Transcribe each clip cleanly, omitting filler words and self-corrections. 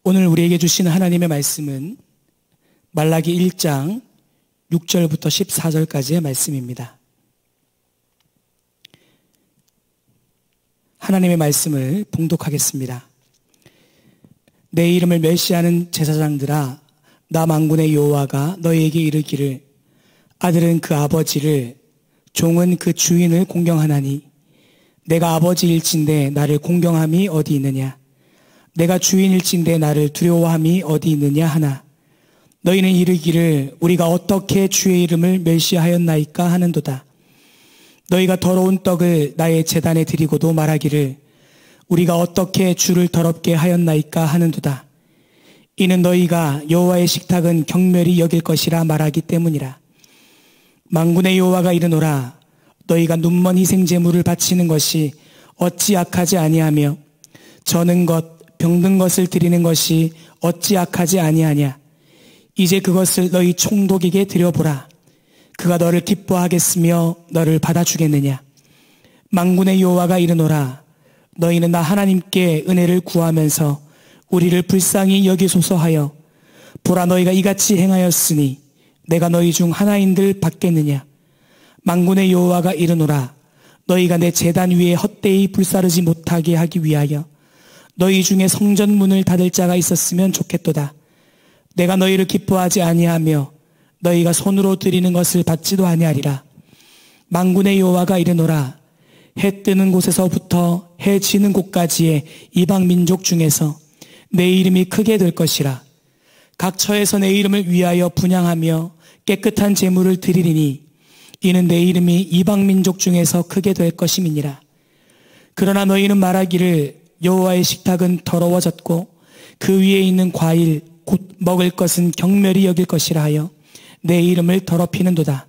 오늘 우리에게 주신 하나님의 말씀은 말라기 1장 6절부터 14절까지의 말씀입니다. 하나님의 말씀을 봉독하겠습니다. 내 이름을 멸시하는 제사장들아, 나 만군의 여호와가 너희에게 이르기를, 아들은 그 아버지를, 종은 그 주인을 공경하나니 내가 아버지일진데 나를 공경함이 어디 있느냐? 내가 주인일진데 나를 두려워함이 어디 있느냐 하나, 너희는 이르기를 우리가 어떻게 주의 이름을 멸시하였나이까 하는도다. 너희가 더러운 떡을 나의 제단에 드리고도 말하기를 우리가 어떻게 주를 더럽게 하였나이까 하는도다. 이는 너희가 여호와의 식탁은 경멸히 여길 것이라 말하기 때문이라. 만군의 여호와가 이르노라, 너희가 눈먼 희생제물을 바치는 것이 어찌 악하지 아니하며 저는 것 병든 것을 드리는 것이 어찌 악하지 아니하냐. 이제 그것을 너희 총독에게 드려보라. 그가 너를 기뻐하겠으며 너를 받아주겠느냐. 만군의 여호와가 이르노라, 너희는 나 하나님께 은혜를 구하면서 우리를 불쌍히 여기소서 하여, 보라 너희가 이같이 행하였으니 내가 너희 중 하나인들 받겠느냐. 만군의 여호와가 이르노라, 너희가 내 제단 위에 헛되이 불사르지 못하게 하기 위하여 너희 중에 성전 문을 닫을 자가 있었으면 좋겠도다. 내가 너희를 기뻐하지 아니하며 너희가 손으로 드리는 것을 받지도 아니하리라. 만군의 여호와가 이르노라, 해 뜨는 곳에서부터 해 지는 곳까지의 이방 민족 중에서 내 이름이 크게 될 것이라. 각 처에서 내 이름을 위하여 분향하며 깨끗한 제물을 드리리니 이는 내 이름이 이방 민족 중에서 크게 될 것임이니라. 그러나 너희는 말하기를 여호와의 식탁은 더러워졌고 그 위에 있는 과일 곧 먹을 것은 경멸히 여길 것이라 하여 내 이름을 더럽히는도다.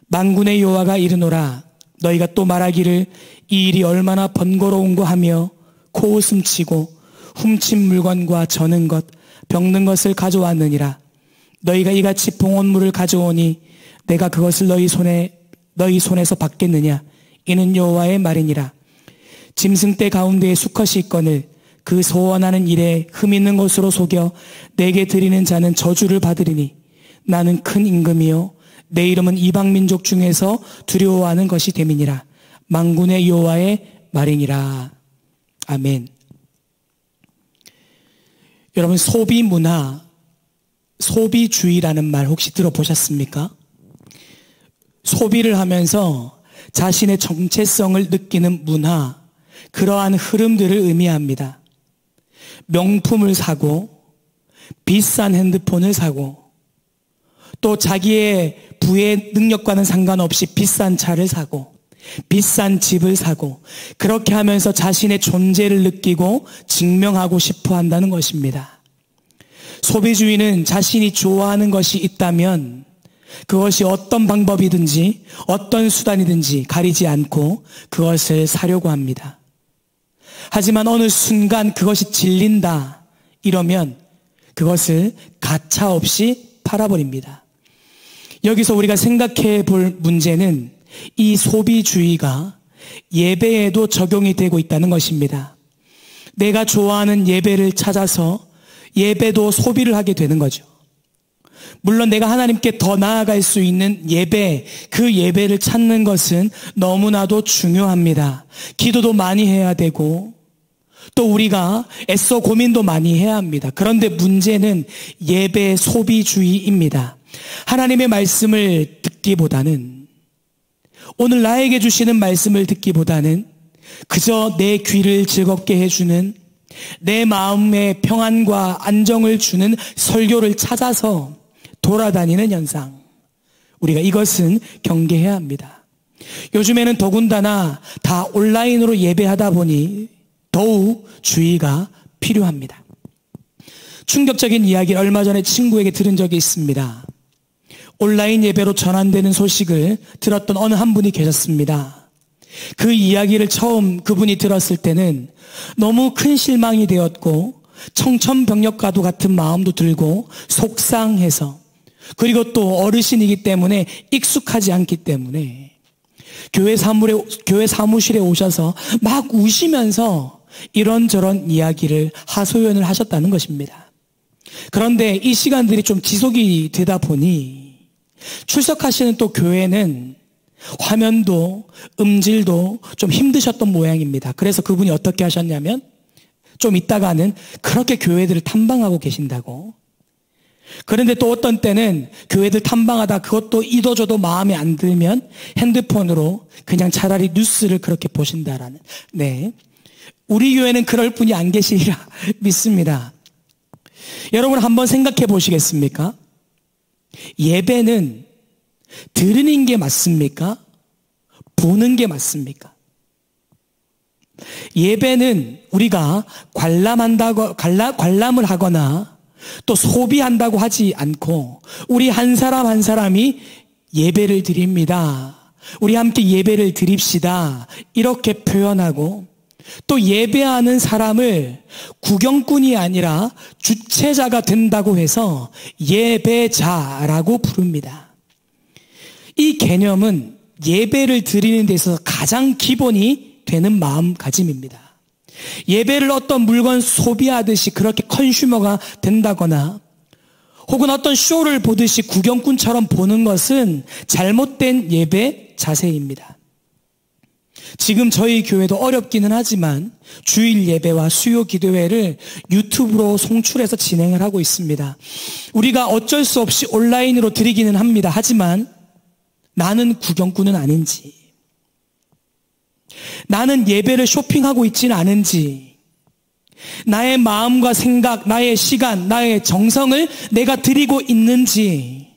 만군의 여호와가 이르노라, 너희가 또 말하기를 이 일이 얼마나 번거로운고 하며 코웃음 치고 훔친 물건과 저는 것 병든 것을 가져왔느니라. 너희가 이같이 봉헌물을 가져오니 내가 그것을 너희 손에서 받겠느냐. 이는 여호와의 말이니라. 짐승 떼 가운데에 수컷이 있거늘 그 소원하는 일에 흠 있는 것으로 속여 내게 드리는 자는 저주를 받으리니 나는 큰 임금이요 내 이름은 이방 민족 중에서 두려워하는 것이 됨이니라. 만군의 여호와의 말이니라. 아멘. 여러분, 소비 문화, 소비주의라는 말 혹시 들어보셨습니까? 소비를 하면서 자신의 정체성을 느끼는 문화, 그러한 흐름들을 의미합니다. 명품을 사고, 비싼 핸드폰을 사고, 또 자기의 부의 능력과는 상관없이 비싼 차를 사고, 비싼 집을 사고, 그렇게 하면서 자신의 존재를 느끼고 증명하고 싶어 한다는 것입니다. 소비주의는 자신이 좋아하는 것이 있다면 그것이 어떤 방법이든지 어떤 수단이든지 가리지 않고 그것을 사려고 합니다. 하지만 어느 순간 그것이 질린다 이러면 그것을 가차없이 팔아버립니다. 여기서 우리가 생각해 볼 문제는 이 소비주의가 예배에도 적용이 되고 있다는 것입니다. 내가 좋아하는 예배를 찾아서 예배도 소비를 하게 되는 거죠. 물론 내가 하나님께 더 나아갈 수 있는 예배, 그 예배를 찾는 것은 너무나도 중요합니다. 기도도 많이 해야 되고 또 우리가 애써 고민도 많이 해야 합니다. 그런데 문제는 예배 소비주의입니다. 하나님의 말씀을 듣기보다는, 오늘 나에게 주시는 말씀을 듣기보다는 그저 내 귀를 즐겁게 해주는, 내 마음에 평안과 안정을 주는 설교를 찾아서 돌아다니는 현상, 우리가 이것은 경계해야 합니다. 요즘에는 더군다나 다 온라인으로 예배하다 보니 더욱 주의가 필요합니다. 충격적인 이야기를 얼마 전에 친구에게 들은 적이 있습니다. 온라인 예배로 전환되는 소식을 들었던 어느 한 분이 계셨습니다. 그 이야기를 처음 그분이 들었을 때는 너무 큰 실망이 되었고 청천벽력과도 같은 마음도 들고 속상해서, 그리고 또 어르신이기 때문에 익숙하지 않기 때문에 교회 사무실에 오셔서 막 우시면서 이런저런 이야기를 하소연을 하셨다는 것입니다. 그런데 이 시간들이 좀 지속이 되다 보니 출석하시는 또 교회는 화면도 음질도 좀 힘드셨던 모양입니다. 그래서 그분이 어떻게 하셨냐면 좀 있다가는 그렇게 교회들을 탐방하고 계신다고. 그런데 또 어떤 때는 교회들 탐방하다 그것도 이도저도 마음에 안 들면 핸드폰으로 그냥 차라리 뉴스를 그렇게 보신다라는. 네, 우리 교회는 그럴 분이 안 계시리라 믿습니다. 여러분 한번 생각해 보시겠습니까? 예배는 들으는 게 맞습니까? 보는 게 맞습니까? 예배는 우리가 관람을 하거나 또 소비한다고 하지 않고 우리 한 사람 한 사람이 예배를 드립니다. 우리 함께 예배를 드립시다. 이렇게 표현하고 또 예배하는 사람을 구경꾼이 아니라 주체자가 된다고 해서 예배자라고 부릅니다. 이 개념은 예배를 드리는 데 있어서 가장 기본이 되는 마음가짐입니다. 예배를 어떤 물건 소비하듯이 그렇게 컨슈머가 된다거나 혹은 어떤 쇼를 보듯이 구경꾼처럼 보는 것은 잘못된 예배 자세입니다. 지금 저희 교회도 어렵기는 하지만 주일 예배와 수요 기도회를 유튜브로 송출해서 진행을 하고 있습니다. 우리가 어쩔 수 없이 온라인으로 드리기는 합니다. 하지만 나는 구경꾼은 아닌지, 나는 예배를 쇼핑하고 있지는 않은지, 나의 마음과 생각, 나의 시간, 나의 정성을 내가 드리고 있는지,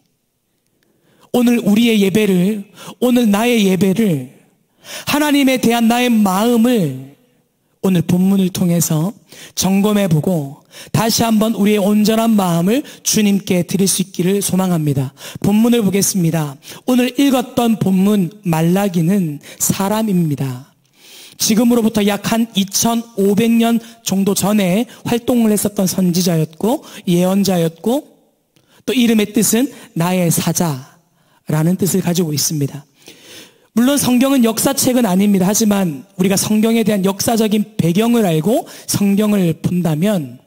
오늘 우리의 예배를, 오늘 나의 예배를, 하나님에 대한 나의 마음을 오늘 본문을 통해서 점검해보고 다시 한번 우리의 온전한 마음을 주님께 드릴 수 있기를 소망합니다. 본문을 보겠습니다. 오늘 읽었던 본문 말라기는 사람입니다. 지금으로부터 약 한 2500년 정도 전에 활동을 했었던 선지자였고 예언자였고 또 이름의 뜻은 나의 사자라는 뜻을 가지고 있습니다. 물론 성경은 역사책은 아닙니다. 하지만 우리가 성경에 대한 역사적인 배경을 알고 성경을 본다면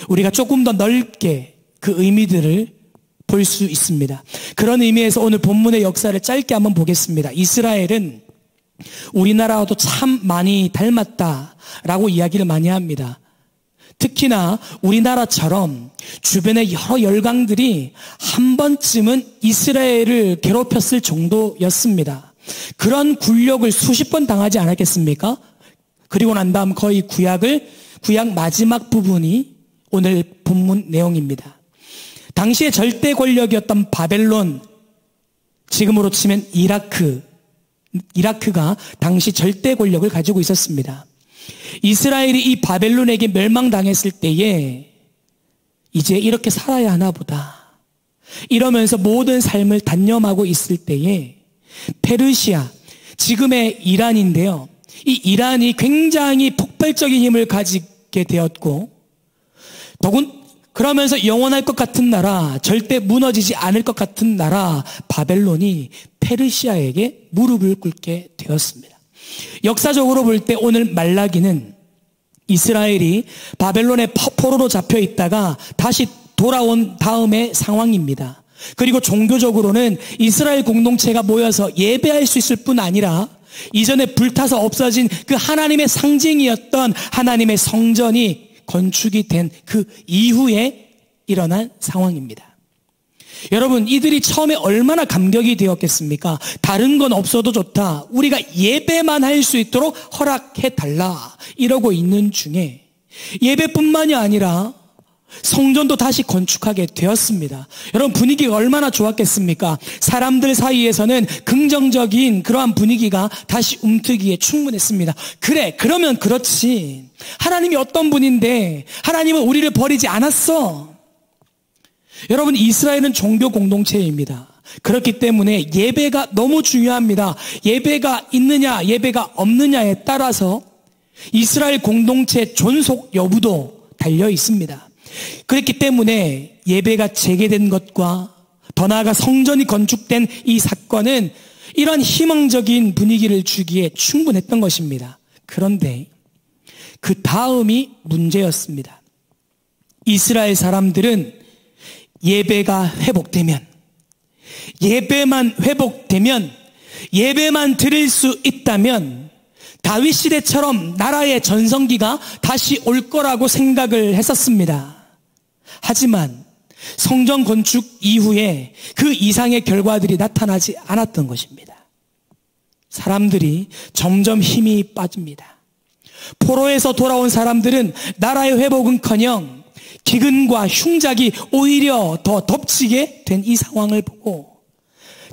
우리가 조금 더 넓게 그 의미들을 볼 수 있습니다. 그런 의미에서 오늘 본문의 역사를 짧게 한번 보겠습니다. 이스라엘은 우리나라와도 참 많이 닮았다라고 이야기를 많이 합니다. 특히나 우리나라처럼 주변의 여러 열강들이 한 번쯤은 이스라엘을 괴롭혔을 정도였습니다. 그런 굴욕을 수십 번 당하지 않았겠습니까? 그리고 난 다음 거의 구약 마지막 부분이 오늘 본문 내용입니다. 당시의 절대 권력이었던 바벨론, 지금으로 치면 이라크가 당시 절대 권력을 가지고 있었습니다. 이스라엘이 이 바벨론에게 멸망당했을 때에 이제 이렇게 살아야 하나 보다 이러면서 모든 삶을 단념하고 있을 때에 페르시아, 지금의 이란인데요. 이 이란이 굉장히 폭발적인 힘을 가지게 되었고 그러면서 영원할 것 같은 나라, 절대 무너지지 않을 것 같은 나라 바벨론이 페르시아에게 무릎을 꿇게 되었습니다. 역사적으로 볼 때 오늘 말라기는 이스라엘이 바벨론의 포로로 잡혀 있다가 다시 돌아온 다음의 상황입니다. 그리고 종교적으로는 이스라엘 공동체가 모여서 예배할 수 있을 뿐 아니라 이전에 불타서 없어진 그 하나님의 상징이었던 하나님의 성전이 건축이 된 그 이후에 일어난 상황입니다. 여러분, 이들이 처음에 얼마나 감격이 되었겠습니까? 다른 건 없어도 좋다. 우리가 예배만 할 수 있도록 허락해달라. 이러고 있는 중에 예배뿐만이 아니라 성전도 다시 건축하게 되었습니다. 여러분, 분위기가 얼마나 좋았겠습니까? 사람들 사이에서는 긍정적인 그러한 분위기가 다시 움트기에 충분했습니다. 그래, 그러면 그렇지. 하나님이 어떤 분인데 하나님은 우리를 버리지 않았어. 여러분, 이스라엘은 종교 공동체입니다. 그렇기 때문에 예배가 너무 중요합니다. 예배가 있느냐 예배가 없느냐에 따라서 이스라엘 공동체 존속 여부도 달려 있습니다. 그렇기 때문에 예배가 재개된 것과 더 나아가 성전이 건축된 이 사건은 이런 희망적인 분위기를 주기에 충분했던 것입니다. 그런데 그 다음이 문제였습니다. 이스라엘 사람들은 예배가 회복되면, 예배만 회복되면, 예배만 드릴 수 있다면 다윗 시대처럼 나라의 전성기가 다시 올 거라고 생각을 했었습니다. 하지만 성전 건축 이후에 그 이상의 결과들이 나타나지 않았던 것입니다. 사람들이 점점 힘이 빠집니다. 포로에서 돌아온 사람들은 나라의 회복은커녕 기근과 흉작이 오히려 더 덮치게 된 이 상황을 보고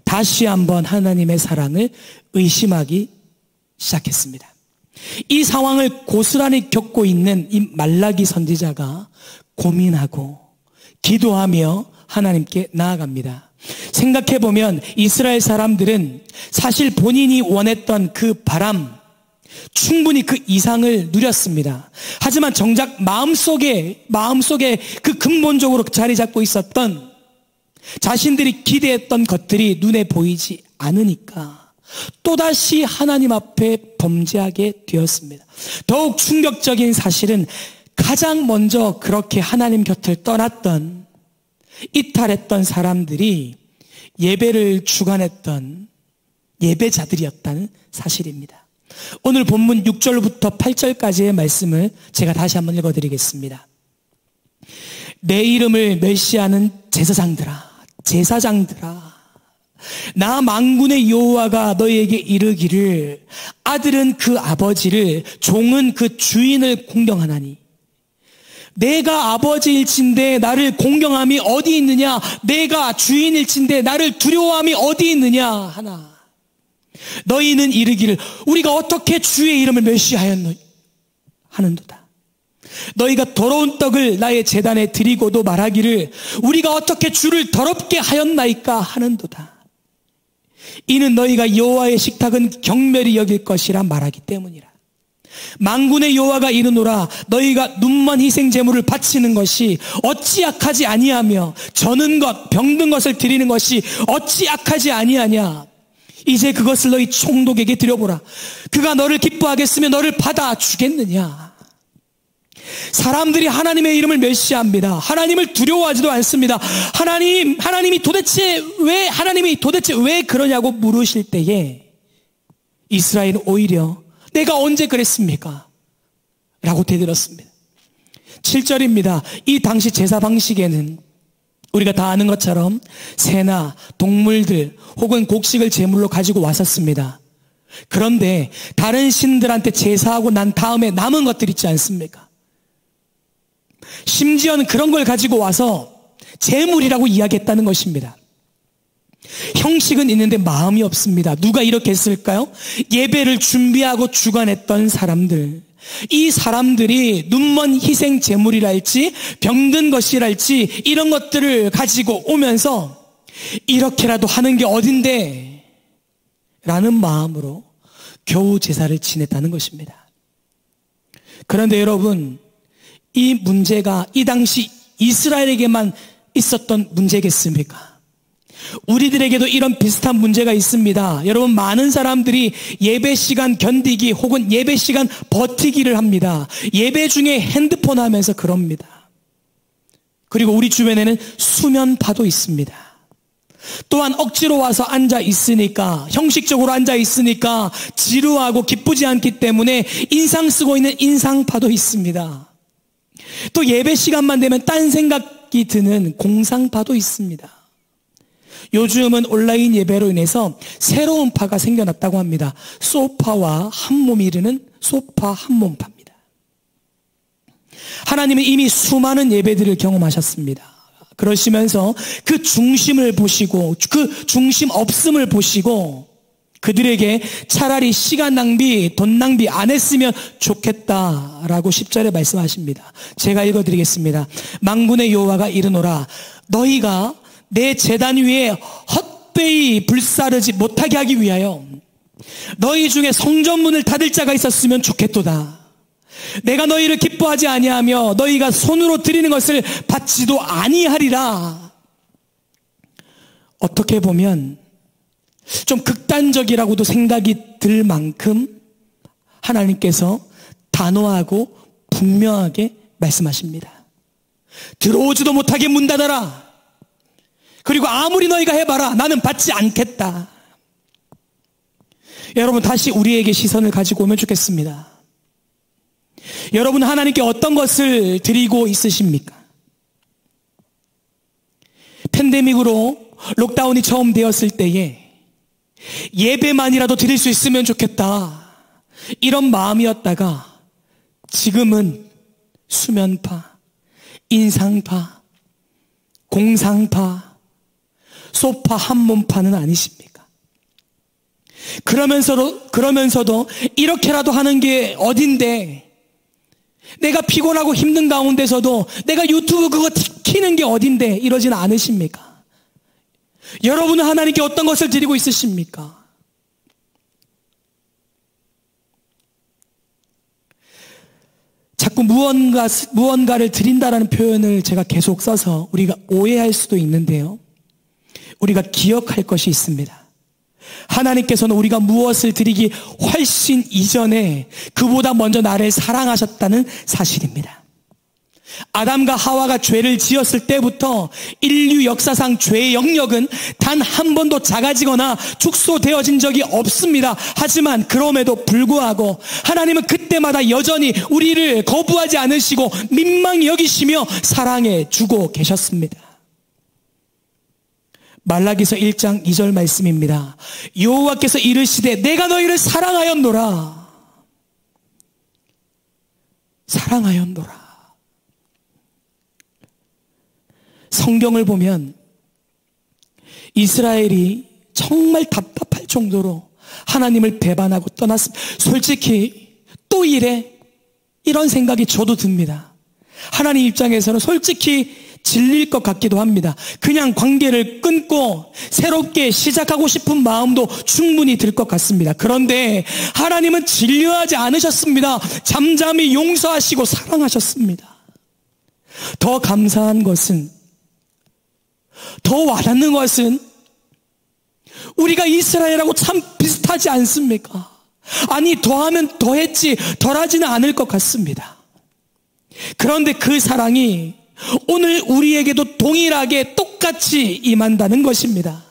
다시 한번 하나님의 사랑을 의심하기 시작했습니다. 이 상황을 고스란히 겪고 있는 이 말라기 선지자가 고민하고 기도하며 하나님께 나아갑니다. 생각해보면 이스라엘 사람들은 사실 본인이 원했던 그 바람, 충분히 그 이상을 누렸습니다. 하지만 정작 마음속에 그 근본적으로 자리 잡고 있었던 자신들이 기대했던 것들이 눈에 보이지 않으니까 또다시 하나님 앞에 범죄하게 되었습니다. 더욱 충격적인 사실은 가장 먼저 그렇게 하나님 곁을 떠났던, 이탈했던 사람들이 예배를 주관했던 예배자들이었다는 사실입니다. 오늘 본문 6절부터 8절까지의 말씀을 제가 다시 한번 읽어드리겠습니다. 내 이름을 멸시하는 제사장들아, 나 만군의 여호와가 너희에게 이르기를 아들은 그 아버지를, 종은 그 주인을 공경하나니 내가 아버지일진데 나를 공경함이 어디 있느냐, 내가 주인일진데 나를 두려워함이 어디 있느냐 하나, 너희는 이르기를 우리가 어떻게 주의 이름을 멸시하였노 하는도다. 너희가 더러운 떡을 나의 제단에 드리고도 말하기를 우리가 어떻게 주를 더럽게 하였나이까 하는도다. 이는 너희가 여호와의 식탁은 경멸히 여길 것이라 말하기 때문이라. 만군의 여호와가 이르노라, 너희가 눈먼 희생 제물을 바치는 것이 어찌 악하지 아니하며 저는 것 병든 것을 드리는 것이 어찌 악하지 아니하냐. 이제 그것을 너희 총독에게 드려보라. 그가 너를 기뻐하겠으며 너를 받아주겠느냐. 사람들이 하나님의 이름을 멸시합니다. 하나님을 두려워하지도 않습니다. 하나님이 도대체 왜 그러냐고 물으실 때에 이스라엘은 오히려 내가 언제 그랬습니까? 라고 대들었습니다. 7절입니다. 이 당시 제사 방식에는 우리가 다 아는 것처럼 새나 동물들 혹은 곡식을 제물로 가지고 왔었습니다. 그런데 다른 신들한테 제사하고 난 다음에 남은 것들 있지 않습니까? 심지어는 그런 걸 가지고 와서 제물이라고 이야기했다는 것입니다. 형식은 있는데 마음이 없습니다. 누가 이렇게 했을까요? 예배를 준비하고 주관했던 사람들. 이 사람들이 눈먼 희생 제물이랄지 병든 것이랄지 이런 것들을 가지고 오면서 이렇게라도 하는 게 어딘데 라는 마음으로 겨우 제사를 지냈다는 것입니다. 그런데 여러분, 이 문제가 이 당시 이스라엘에게만 있었던 문제겠습니까? 우리들에게도 이런 비슷한 문제가 있습니다. 여러분, 많은 사람들이 예배 시간 견디기 혹은 예배 시간 버티기를 합니다. 예배 중에 핸드폰 하면서 그럽니다. 그리고 우리 주변에는 수면파도 있습니다. 또한 억지로 와서 앉아 있으니까, 형식적으로 앉아 있으니까 지루하고 기쁘지 않기 때문에 인상 쓰고 있는 인상파도 있습니다. 또 예배 시간만 되면 딴 생각이 드는 공상파도 있습니다. 요즘은 온라인 예배로 인해서 새로운 파가 생겨났다고 합니다. 소파와 한몸이 이르는 소파 한몸파입니다. 하나님은 이미 수많은 예배들을 경험하셨습니다. 그러시면서 그 중심을 보시고 그 중심 없음을 보시고 그들에게 차라리 시간 낭비, 돈 낭비 안 했으면 좋겠다라고 10절에 말씀하십니다. 제가 읽어드리겠습니다. 만군의 여호와가 이르노라, 너희가 내 제단 위에 헛되이 불사르지 못하게 하기 위하여 너희 중에 성전문을 닫을 자가 있었으면 좋겠도다. 내가 너희를 기뻐하지 아니하며 너희가 손으로 드리는 것을 받지도 아니하리라. 어떻게 보면 좀 극단적이라고도 생각이 들 만큼 하나님께서 단호하고 분명하게 말씀하십니다. 들어오지도 못하게 문 닫아라. 그리고 아무리 너희가 해봐라. 나는 받지 않겠다. 여러분, 다시 우리에게 시선을 가지고 오면 좋겠습니다. 여러분, 하나님께 어떤 것을 드리고 있으십니까? 팬데믹으로 록다운이 처음 되었을 때에 예배만이라도 드릴 수 있으면 좋겠다, 이런 마음이었다가 지금은 수면파, 인상파, 공상파, 소파 한몸파는 아니십니까? 그러면서도 이렇게라도 하는 게 어딘데, 내가 피곤하고 힘든 가운데서도 내가 유튜브 그거 키는 게 어딘데, 이러진 않으십니까? 여러분은 하나님께 어떤 것을 드리고 있으십니까? 자꾸 무언가를 드린다라는 표현을 제가 계속 써서 우리가 오해할 수도 있는데요, 우리가 기억할 것이 있습니다. 하나님께서는 우리가 무엇을 드리기 훨씬 이전에 그보다 먼저 나를 사랑하셨다는 사실입니다. 아담과 하와가 죄를 지었을 때부터 인류 역사상 죄의 영역은 단 한 번도 작아지거나 축소되어진 적이 없습니다. 하지만 그럼에도 불구하고 하나님은 그때마다 여전히 우리를 거부하지 않으시고 민망히 여기시며 사랑해 주고 계셨습니다. 말라기서 1장 2절 말씀입니다. 여호와께서 이르시되 내가 너희를 사랑하였노라. 사랑하였노라. 성경을 보면 이스라엘이 정말 답답할 정도로 하나님을 배반하고 떠났습니다. 솔직히 또 이래? 이런 생각이 저도 듭니다. 하나님 입장에서는 솔직히 질릴 것 같기도 합니다. 그냥 관계를 끊고 새롭게 시작하고 싶은 마음도 충분히 들 것 같습니다. 그런데 하나님은 질려하지 않으셨습니다. 잠잠히 용서하시고 사랑하셨습니다. 더 감사한 것은, 더 와닿는 것은 우리가 이스라엘하고 참 비슷하지 않습니까? 아니, 더하면 더했지 덜하지는 않을 것 같습니다. 그런데 그 사랑이 오늘 우리에게도 동일하게 똑같이 임한다는 것입니다.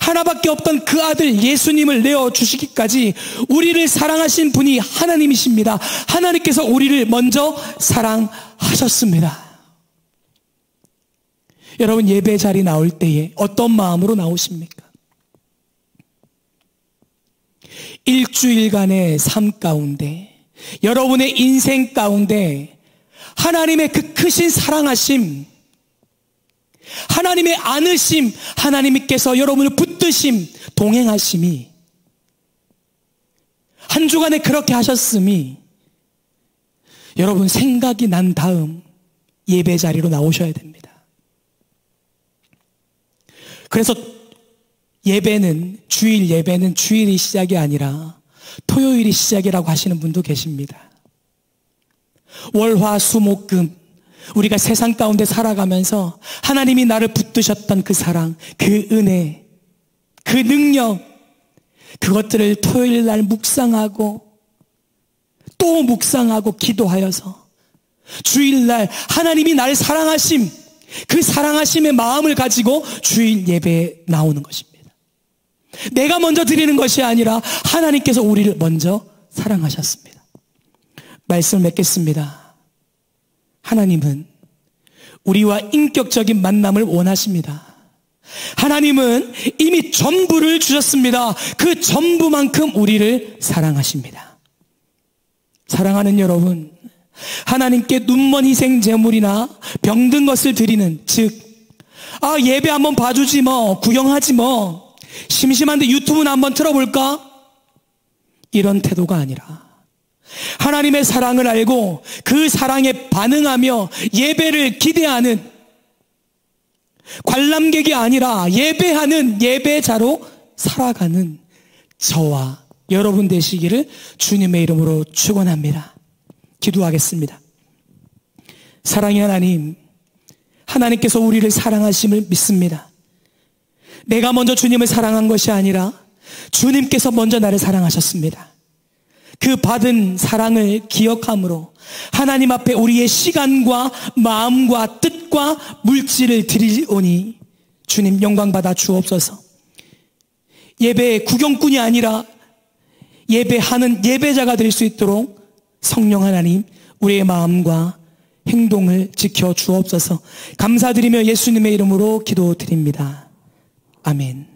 하나밖에 없던 그 아들 예수님을 내어주시기까지 우리를 사랑하신 분이 하나님이십니다. 하나님께서 우리를 먼저 사랑하셨습니다. 여러분, 예배 자리 나올 때에 어떤 마음으로 나오십니까? 일주일간의 삶 가운데, 여러분의 인생 가운데 하나님의 그 크신 사랑하심, 하나님의 안으심, 하나님께서 여러분을 붙드심, 동행하심이, 한 주간에 그렇게 하셨음이 여러분 생각이 난 다음 예배 자리로 나오셔야 됩니다. 그래서 주일 예배는 주일이 시작이 아니라 토요일이 시작이라고 하시는 분도 계십니다. 월, 화, 수, 목, 금, 우리가 세상 가운데 살아가면서 하나님이 나를 붙드셨던 그 사랑, 그 은혜, 그 능력, 그것들을 토요일 날 묵상하고 또 묵상하고 기도하여서 주일 날 하나님이 나를 사랑하심, 그 사랑하심의 마음을 가지고 주일 예배에 나오는 것입니다. 내가 먼저 드리는 것이 아니라 하나님께서 우리를 먼저 사랑하셨습니다. 말씀을 맺겠습니다. 하나님은 우리와 인격적인 만남을 원하십니다. 하나님은 이미 전부를 주셨습니다. 그 전부만큼 우리를 사랑하십니다. 사랑하는 여러분, 하나님께 눈먼 희생 제물이나 병든 것을 드리는, 즉 예배 한번 봐주지 뭐, 구경하지 뭐, 심심한데 유튜브나 한번 틀어볼까? 이런 태도가 아니라 하나님의 사랑을 알고 그 사랑에 반응하며 예배를 기대하는, 관람객이 아니라 예배하는 예배자로 살아가는 저와 여러분 되시기를 주님의 이름으로 축원합니다. 기도하겠습니다. 사랑의 하나님, 하나님께서 우리를 사랑하심을 믿습니다. 내가 먼저 주님을 사랑한 것이 아니라 주님께서 먼저 나를 사랑하셨습니다. 그 받은 사랑을 기억함으로 하나님 앞에 우리의 시간과 마음과 뜻과 물질을 드리오니 주님 영광 받아 주옵소서. 예배의 구경꾼이 아니라 예배하는 예배자가 될 수 있도록 성령 하나님 우리의 마음과 행동을 지켜 주옵소서. 감사드리며 예수님의 이름으로 기도드립니다. 아멘.